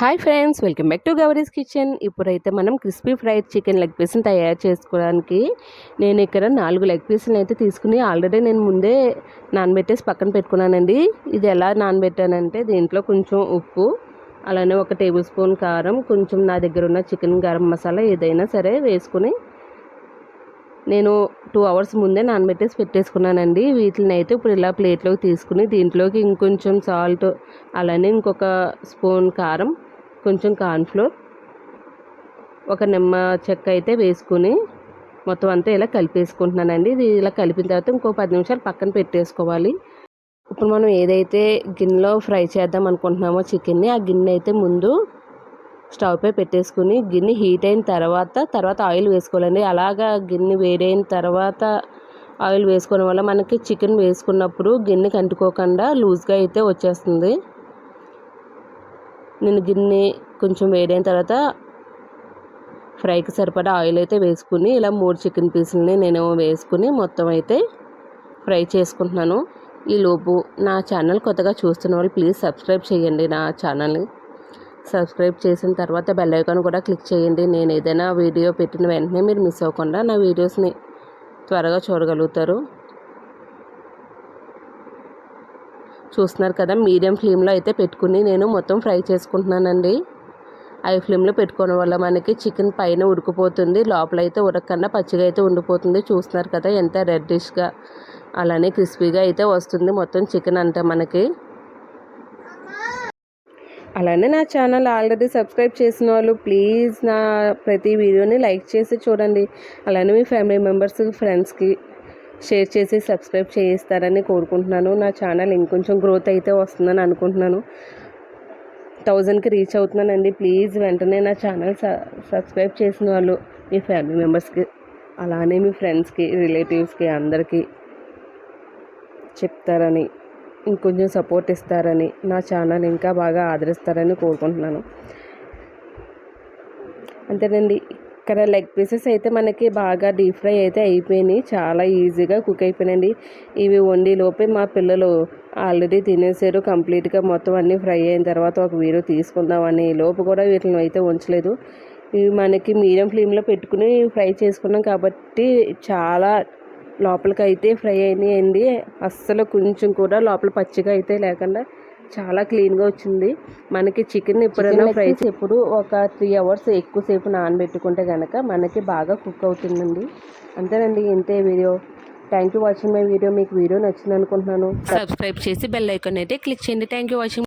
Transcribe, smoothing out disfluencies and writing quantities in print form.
Hi friends, welcome back to Gowri's kitchen. ఇప్పుడైతే మనం crispy fried chicken leg పీస్ని తయారు చేసుకోవడానికి నేను ఇక్కడ 4 లెగ్ పీస్ని అయితే తీసుకుని ఆల్రెడీ నేను ముందే నానబెట్టేసి పక్కన పెట్టుకున్నానండి. ఇది ఎలా నానబెట్టానంటే దీంట్లో కొంచెం ఉప్పు, అలానే 1 టేబుల్ స్పూన్ కారం, కొంచెం నా దగ్గర ఉన్న చికెన్ గరం మసాలా ఏదైనా సరే వేసుకుని నేను 2 అవర్స్ ముందే నానబెట్టేసి పెట్టేసుకున్నానండి. వీటిని అయితే ఇప్పుడు ఇలా ప్లేట్లోకి తీసుకుని దీంట్లోకి ఇంకొంచెం సాల్ట్, అలానే ఇంకొక స్పూన్ కారం, కొంచెం కార్న్ఫ్లోర్, ఒక నిమ్మ చెక్క అయితే వేసుకుని మొత్తం అంతా ఇలా కలిపేసుకుంటున్నానండి. ఇది ఇలా కలిపిన తర్వాత ఇంకో 10 నిమిషాలు పక్కన పెట్టేసుకోవాలి. ఇప్పుడు మనం ఏదైతే గిన్నెలో ఫ్రై చేద్దాం అనుకుంటున్నామో చికెన్ని, ఆ గిన్నె అయితే ముందు స్టవ్ పై పెట్టేసుకుని గిన్నె హీట్ అయిన తర్వాత ఆయిల్ వేసుకోవాలండి. అలాగా గిన్నె వేడైన తర్వాత ఆయిల్ వేసుకోవడం వల్ల మనకి చికెన్ వేసుకున్నప్పుడు గిన్నెకి అంటుకోకుండా లూజ్గా అయితే వచ్చేస్తుంది. నేను గిన్నె కొంచెం వేడైన తర్వాత ఫ్రైకి సరిపడా ఆయిల్ అయితే వేసుకుని ఇలా 3 చికెన్ పీసులని నేను వేసుకుని మొత్తం అయితే ఫ్రై చేసుకుంటున్నాను. ఈలోపు నా ఛానల్ కొత్తగా చూస్తున్న వాళ్ళు ప్లీజ్ సబ్స్క్రైబ్ చేయండి. నా ఛానల్ని సబ్స్క్రైబ్ చేసిన తర్వాత బెల్ ఐకాన్ కూడా క్లిక్ చేయండి. నేను ఏదైనా వీడియో పెట్టిన వెంటనే మీరు మిస్ అవ్వకుండా నా వీడియోస్ని త్వరగా చూడగలుగుతారు. చూస్తున్నారు కదా, మీడియం ఫ్లేమ్లో అయితే పెట్టుకుని నేను మొత్తం ఫ్రై చేసుకుంటున్నానండి. హై ఫ్లేమ్లో పెట్టుకోవడం వల్ల మనకి చికెన్ పైన ఉడికిపోతుంది, లోపల అయితే ఉడకకుండా పచ్చిగా అయితే ఉండిపోతుంది. చూస్తున్నారు కదా ఎంత రెడ్డిష్గా అలానే క్రిస్పీగా అయితే వస్తుంది మొత్తం చికెన్ అంటే మనకి. అలానే నా ఛానల్ ఆల్రెడీ సబ్స్క్రైబ్ చేసిన వాళ్ళు ప్లీజ్ నా ప్రతి వీడియోని లైక్ చేసి చూడండి. అలానే మీ ఫ్యామిలీ మెంబర్స్, ఫ్రెండ్స్కి షేర్ చేసి సబ్స్క్రైబ్ చేయిస్తారని కోరుకుంటున్నాను. నా ఛానల్ ఇంకొంచెం గ్రోత్ అయితే వస్తుందని అనుకుంటున్నాను. 1000కి రీచ్ అవుతున్నానండి. ప్లీజ్ వెంటనే నా ఛానల్ సబ్స్క్రైబ్ చేసిన వాళ్ళు మీ ఫ్యామిలీ మెంబర్స్కి, అలానే మీ ఫ్రెండ్స్కి, రిలేటివ్స్కి అందరికీ చెప్తారని, ఇంకొంచెం సపోర్ట్ ఇస్తారని, నా ఛానల్ ఇంకా బాగా ఆదరిస్తారని కోరుకుంటున్నాను. అంతేనండి. ఇక్కడ లెగ్ పీసెస్ అయితే మనకి బాగా డీప్ ఫ్రై అయితే అయిపోయినాయి, చాలా ఈజీగా కుక్ అయిపోయినాయండి. ఇవి వండి లోపే మా పిల్లలు ఆల్రెడీ తినేసారు కంప్లీట్గా. మొత్తం అన్నీ ఫ్రై అయిన తర్వాత ఒక వీడియో తీసుకుందామని లోపు కూడా వీటిని అయితే ఉంచలేదు. ఇవి మనకి మీడియం ఫ్లేమ్లో పెట్టుకుని ఫ్రై చేసుకున్నాం కాబట్టి చాలా లోపలికి అయితే ఫ్రై అయినాయండి. అస్సలు కొంచెం కూడా లోపల పచ్చిగా అయితే లేకుండా చాలా క్లీన్గా వచ్చింది. మనకి చికెన్ ఎప్పుడైనా ఫ్రై ఎప్పుడు ఒక 3 అవర్స్ ఎక్కువసేపు నానబెట్టుకుంటే కనుక మనకి బాగా కుక్ అవుతుందండి. అంతేనండి, ఇంతే video. Thank you watching my video. మీకు వీడియో నచ్చింది అనుకుంటున్నాను. సబ్స్క్రైబ్ చేసి బెల్ ఐకాన్ అయితే క్లిక్ చేయండి. Thank you watching.